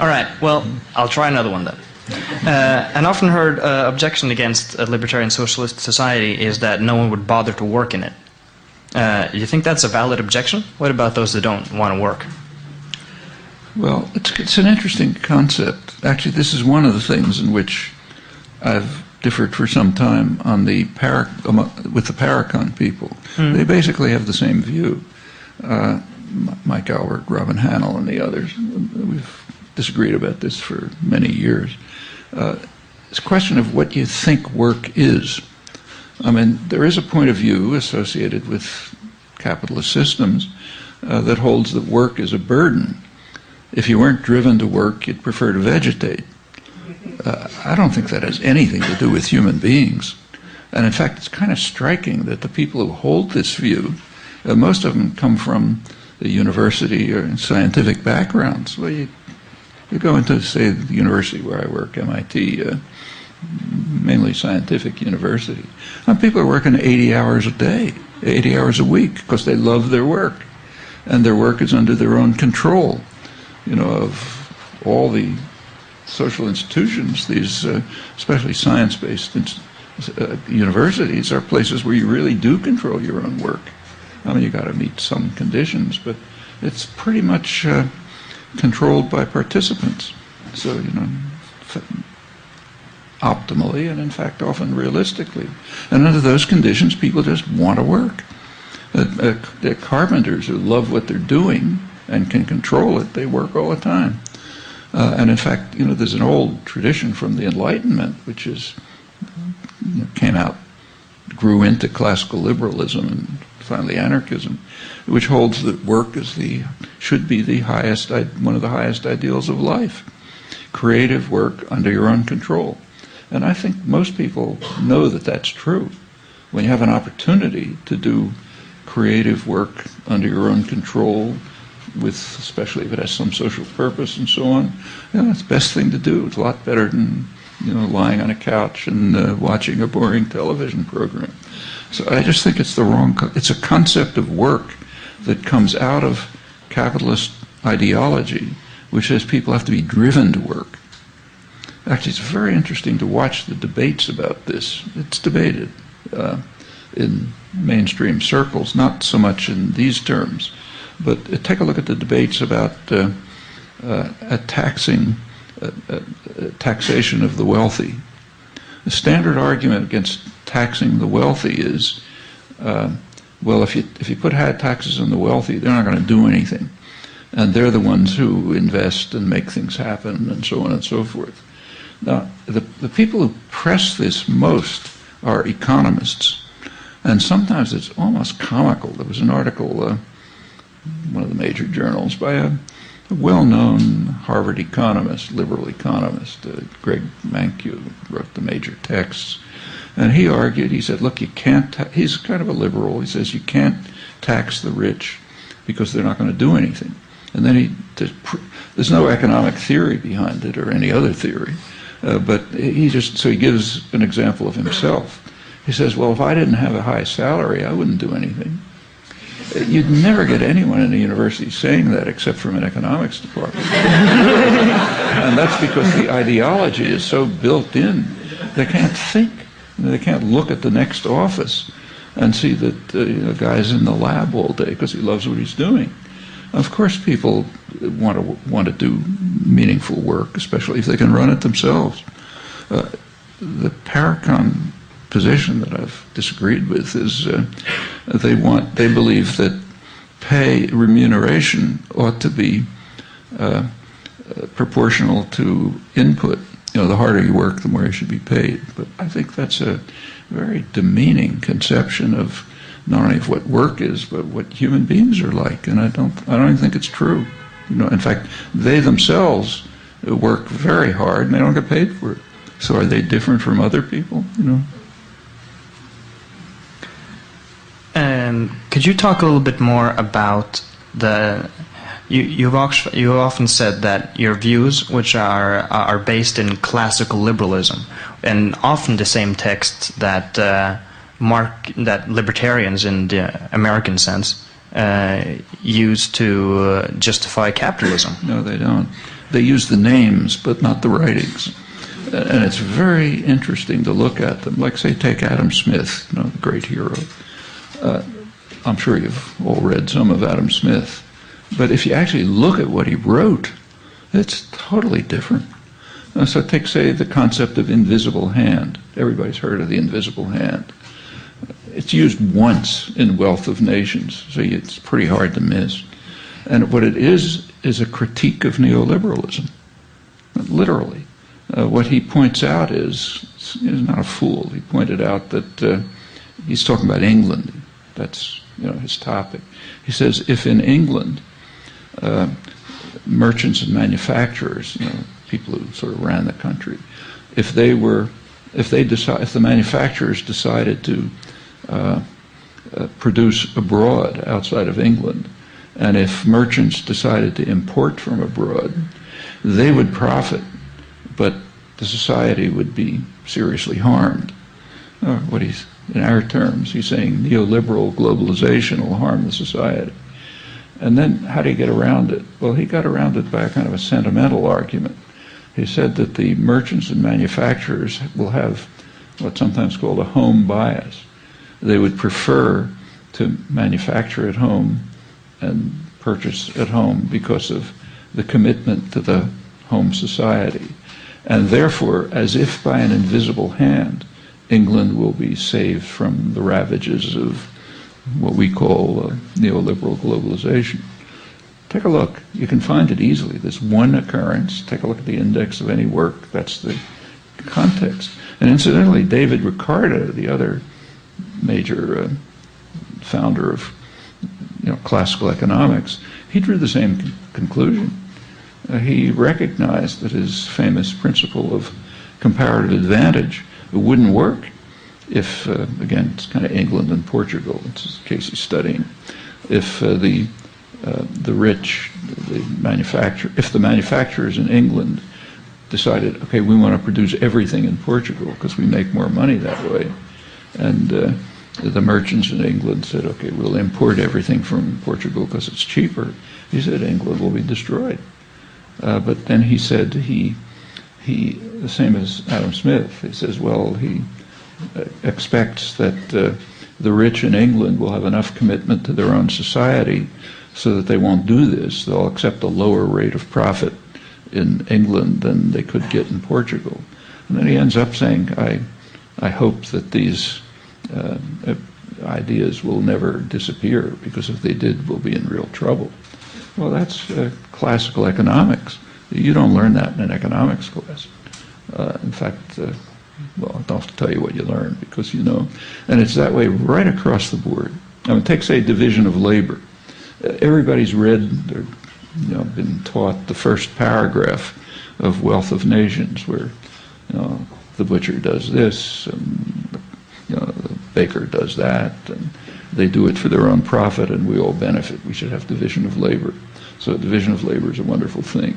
All right, well, I'll try another one then. An often heard objection against a libertarian socialist society is that no one would bother to work in it. You think that's a valid objection? What about those that don't want to work? Well, it's an interesting concept. Actually, this is one of the things in which I've differed for some time on the with the Paracon people. They basically have the same view. Mike Albert, Robin Hannell, and the others. We've disagreed about this for many years. It's a question of what you think work is. I mean, there is a point of view associated with capitalist systems that holds that work is a burden. If you weren't driven to work, you'd prefer to vegetate. I don't think that has anything to do with human beings. And in fact, it's kind of striking that the people who hold this view, most of them come from the university or scientific backgrounds. Well, you go into, say, the university where I work, MIT, mainly scientific university. And people are working 80 hours a day, 80 hours a week, because they love their work. And their work is under their own control. You know, of all the social institutions, these, especially science-based universities, are places where you really do control your own work. I mean, you got to meet some conditions, but it's pretty much controlled by participants. So, you know, optimally and in fact often realistically. And under those conditions, people just want to work. They're carpenters who love what they're doing and can control it. They work all the time. And in fact, you know, there's an old tradition from the Enlightenment, which is, you know, grew into classical liberalism and finally anarchism, which holds that work is should be one of the highest ideals of life. Creative work under your own control. And I think most people know that that's true. When you have an opportunity to do creative work under your own control, especially if it has some social purpose and so on, you know, it's the best thing to do. It's a lot better than, you know, lying on a couch and watching a boring television program. So I just think it's it's a concept of work that comes out of capitalist ideology, which says people have to be driven to work. Actually, it's very interesting to watch the debates about this. It's debated in mainstream circles, not so much in these terms, but take a look at the debates about taxation of the wealthy. The standard argument against taxing the wealthy is, well, if you put high taxes on the wealthy, they're not going to do anything. And they're the ones who invest and make things happen and so on and so forth. Now, the people who press this most are economists. And sometimes it's almost comical. There was an article, one of the major journals, by a well-known Harvard economist, liberal economist, Greg Mankiw, wrote the major texts. And he argued, he said, look, you can't, he's kind of a liberal, he says you can't tax the rich because they're not going to do anything. And then there's no economic theory behind it or any other theory, but he gives an example of himself. He says, well, if I didn't have a high salary, I wouldn't do anything. You'd never get anyone in a university saying that except from an economics department. And that's because the ideology is so built in. They can't think. They can't look at the next office and see that the guy's in the lab all day because he loves what he's doing. Of course people want to do meaningful work, especially if they can run it themselves. The Paracon position that I've disagreed with is they believe that remuneration ought to be proportional to input. You know, the harder you work, the more you should be paid. But I think that's a very demeaning conception of not only of what work is, but what human beings are like. And I don't even think it's true. You know, in fact, they themselves work very hard and they don't get paid for it. So are they different from other people? You know. Could you talk a little bit more about You've often said that your views, which are based in classical liberalism, and often the same texts that that libertarians in the American sense use to justify capitalism. No, they don't. they use the names but not the writings. And it's very interesting to look at them. Like, say, take Adam Smith, the great hero. I'm sure you've all read some of Adam Smith. But if you actually look at what he wrote, it's totally different. So take, say, the concept of invisible hand. Everybody's heard of the invisible hand. It's used once in Wealth of Nations, so it's pretty hard to miss. And what it is a critique of neoliberalism, literally. What he points out is not a fool. He pointed out that he's talking about England. That's his topic. He says if in England merchants and manufacturers, people who sort of ran the country, if the manufacturers decided to produce abroad outside of England, and if merchants decided to import from abroad, they would profit, but the society would be seriously harmed. In our terms, he's saying neoliberal globalization will harm the society. And then how do you get around it? Well, he got around it by a kind of a sentimental argument. He said that the merchants and manufacturers will have what's sometimes called a home bias. They would prefer to manufacture at home and purchase at home because of the commitment to the home society. And therefore, as if by an invisible hand, England will be saved from the ravages of what we call neoliberal globalization. Take a look. You can find it easily. There's one occurrence. Take a look at the index of any work. That's the context. And incidentally, David Ricardo, the other major founder of classical economics, he drew the same conclusion. He recognized that his famous principle of comparative advantage wouldn't work if, again, it's kind of England and Portugal, it's the case he's studying, if the manufacturers in England decided, okay, we want to produce everything in Portugal because we make more money that way, and the merchants in England said, okay, we'll import everything from Portugal because it's cheaper. He said England will be destroyed. But then he said he the same as Adam Smith, he says, well, he expects that the rich in England will have enough commitment to their own society so that they won't do this. They'll accept a lower rate of profit in England than they could get in Portugal. And then he ends up saying, I hope that these ideas will never disappear, because if they did, we'll be in real trouble. Well, that's classical economics. You don't learn that in an economics class. In fact, well, I don't have to tell you what you learn, because you know. And it's that way right across the board. I mean, take, say, division of labor. Everybody's read or been taught the first paragraph of Wealth of Nations, where the butcher does this, and the baker does that, and they do it for their own profit, and we all benefit. We should have division of labor. So division of labor is a wonderful thing.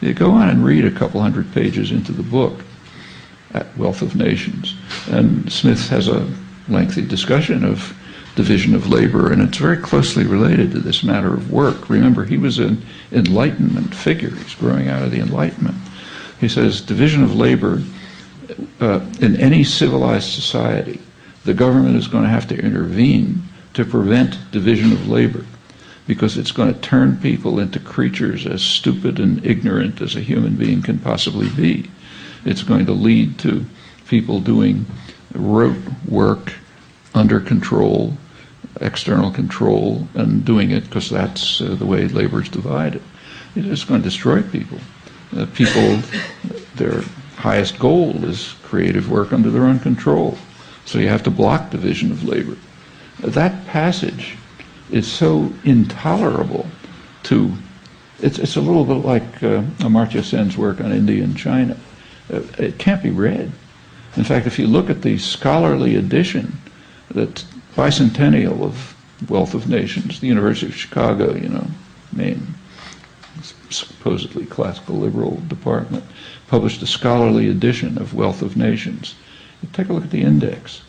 You go on and read a couple hundred pages into the book at Wealth of Nations, and Smith has a lengthy discussion of division of labor, and it's very closely related to this matter of work. Remember, he was an Enlightenment figure. He's growing out of the Enlightenment. He says division of labor, in any civilized society, the government is going to have to intervene to prevent division of labor, because it's going to turn people into creatures as stupid and ignorant as a human being can possibly be. It's going to lead to people doing rote work under control, external control, and doing it because that's the way labor is divided. It's going to destroy people. People, their highest goal is creative work under their own control. So you have to block division of labor. That passage is so intolerable to, it's a little bit like Amartya Sen's work on India and China. It can't be read. In fact, if you look at the scholarly edition, that bicentennial of Wealth of Nations, the University of Chicago, main supposedly classical liberal department, published a scholarly edition of Wealth of Nations. Take a look at the index.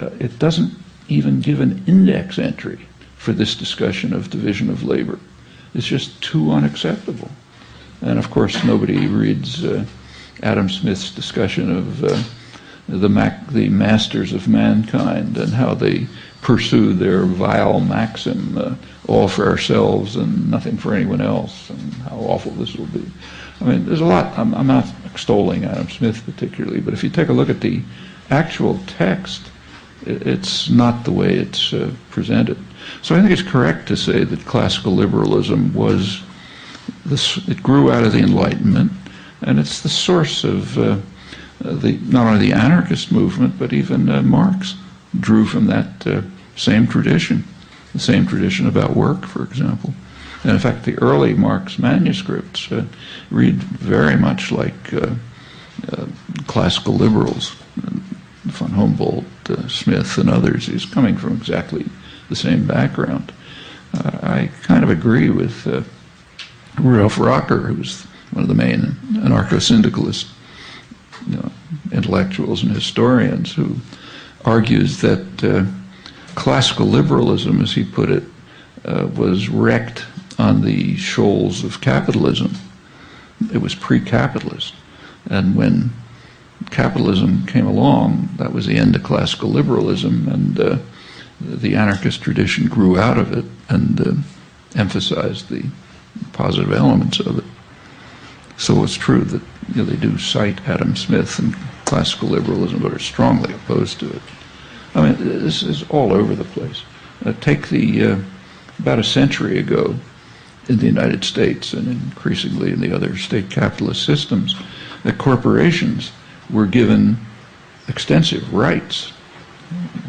It doesn't even give an index entry for this discussion of division of labor. It's just too unacceptable. And of course, nobody reads Adam Smith's discussion of the masters of mankind and how they pursue their vile maxim, all for ourselves and nothing for anyone else, and how awful this will be. I mean, there's a lot. I'm not extolling Adam Smith particularly, but if you take a look at the actual text, it's not the way it's presented. So I think it's correct to say that classical liberalism was this. It grew out of the Enlightenment, and it's the source of not only the anarchist movement, but even Marx drew from that same tradition, the same tradition about work, for example. And in fact, the early Marx manuscripts read very much like classical liberals, von Humboldt, Smith, and others. He's coming from exactly the same background. I kind of agree with Rudolf Rocker, who was one of the main anarcho-syndicalist intellectuals and historians, who argues that classical liberalism, as he put it, was wrecked on the shoals of capitalism. It was pre-capitalist. And when capitalism came along, that was the end of classical liberalism, and the anarchist tradition grew out of it and emphasized the positive elements of it. So it's true that they do cite Adam Smith and classical liberalism, but are strongly opposed to it. I mean, this is all over the place. Take about a century ago in the United States and increasingly in the other state capitalist systems, that corporations were given extensive rights,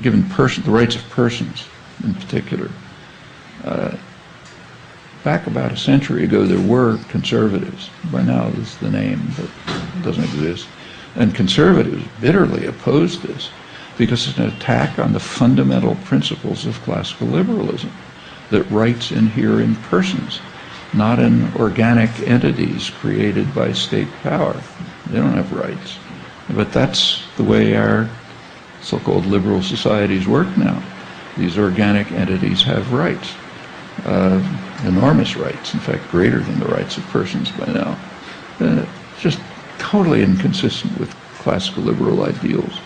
given the rights of persons in particular. Back about a century ago, there were conservatives. By now, this is the name, but it doesn't exist. And conservatives bitterly opposed this because it's an attack on the fundamental principles of classical liberalism, that rights inhere in persons, not in organic entities created by state power. They don't have rights. But that's the way our so-called liberal societies work now. These organic entities have rights, enormous rights, in fact, greater than the rights of persons by now. Just totally inconsistent with classical liberal ideals.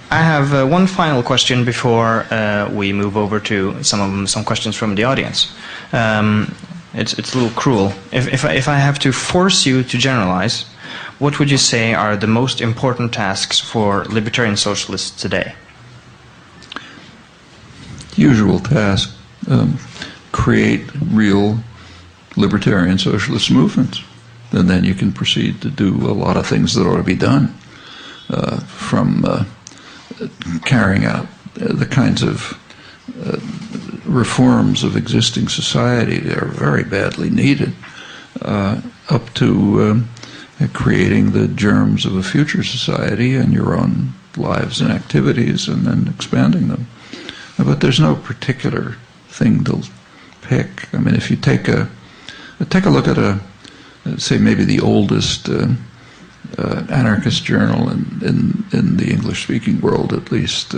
I have one final question before we move over to some questions from the audience. It's a little cruel. If I have to force you to generalize, what would you say are the most important tasks for libertarian socialists today? Usual task: create real libertarian socialist movements, and then you can proceed to do a lot of things that ought to be done, from carrying out the kinds of reforms of existing society that are very badly needed, up to creating the germs of a future society in your own lives and activities, and then expanding them. But there's no particular thing to pick. I mean, if you take a look at say maybe the oldest anarchist journal in the English-speaking world, at least,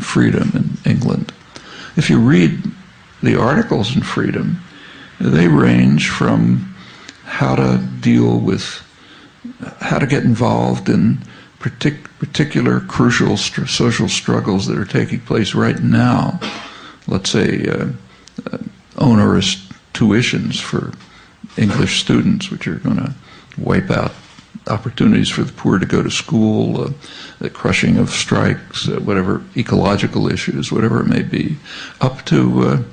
Freedom in England. If you read the articles in Freedom, they range from how to deal with, how to get involved in particular crucial social struggles that are taking place right now. Let's say onerous tuitions for English students, which are going to wipe out opportunities for the poor to go to school, the crushing of strikes, whatever ecological issues, whatever it may be, up to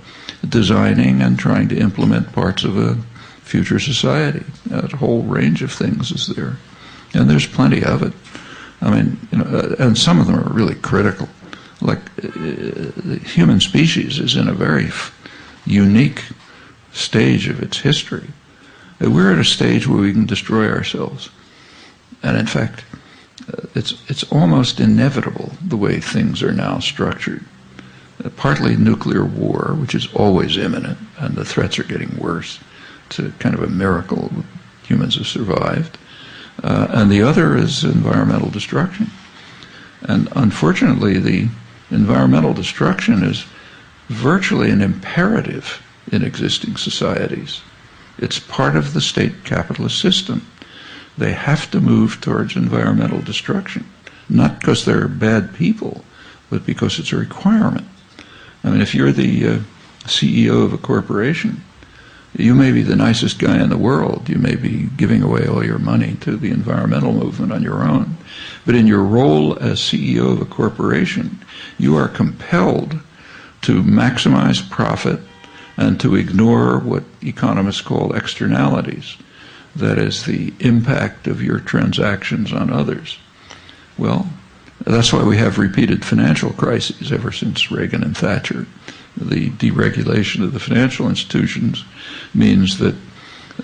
designing and trying to implement parts of a future society. A whole range of things is there, and there's plenty of it. I mean, and some of them are really critical. Like the human species is in a very unique stage of its history. We're at a stage where we can destroy ourselves. And in fact, it's almost inevitable the way things are now structured. Partly nuclear war, which is always imminent, and the threats are getting worse. It's a kind of a miracle humans have survived. And the other is environmental destruction. And unfortunately, the environmental destruction is virtually an imperative in existing societies. It's part of the state capitalist system. They have to move towards environmental destruction, not because they're bad people, but because it's a requirement. I mean, if you're the CEO of a corporation, you may be the nicest guy in the world. You may be giving away all your money to the environmental movement on your own. But in your role as CEO of a corporation, you are compelled to maximize profit and to ignore what economists call externalities. That is, the impact of your transactions on others. Well, that's why we have repeated financial crises ever since Reagan and Thatcher. The deregulation of the financial institutions means that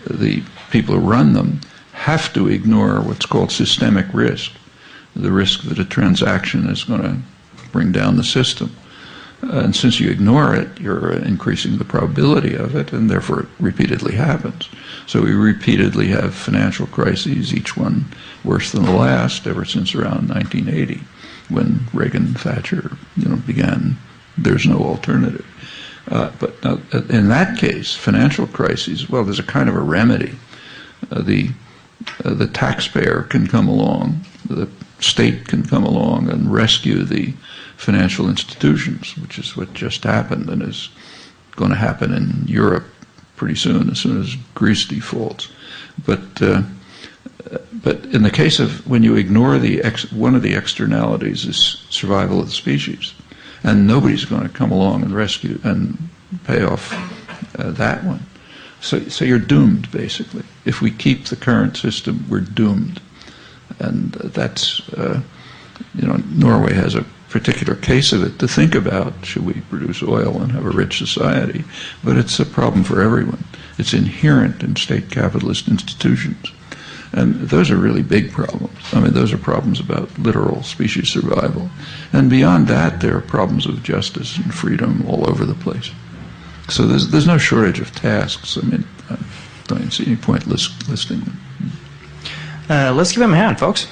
the people who run them have to ignore what's called systemic risk, the risk that a transaction is going to bring down the system. And since you ignore it, you're increasing the probability of it, and therefore it repeatedly happens. So we repeatedly have financial crises, each one worse than the last, ever since around 1980, when Reagan and Thatcher began. There's no alternative. But in that case, financial crises, well, there's a kind of a remedy. The taxpayer can come along, the state can come along and rescue the financial institutions, which is what just happened and is going to happen in Europe pretty soon as Greece defaults. But in the case of when you ignore one of the externalities is survival of the species, and nobody's going to come along and rescue and pay off that one. So you're doomed, basically. If we keep the current system, we're doomed. And that's, Norway has a particular case of it to think about. Should we produce oil and have a rich society? But it's a problem for everyone. It's inherent in state capitalist institutions. And those are really big problems. I mean, those are problems about literal species survival. And beyond that, there are problems of justice and freedom all over the place. So there's no shortage of tasks. I mean, I don't see any point listing them. Let's give him a hand, folks.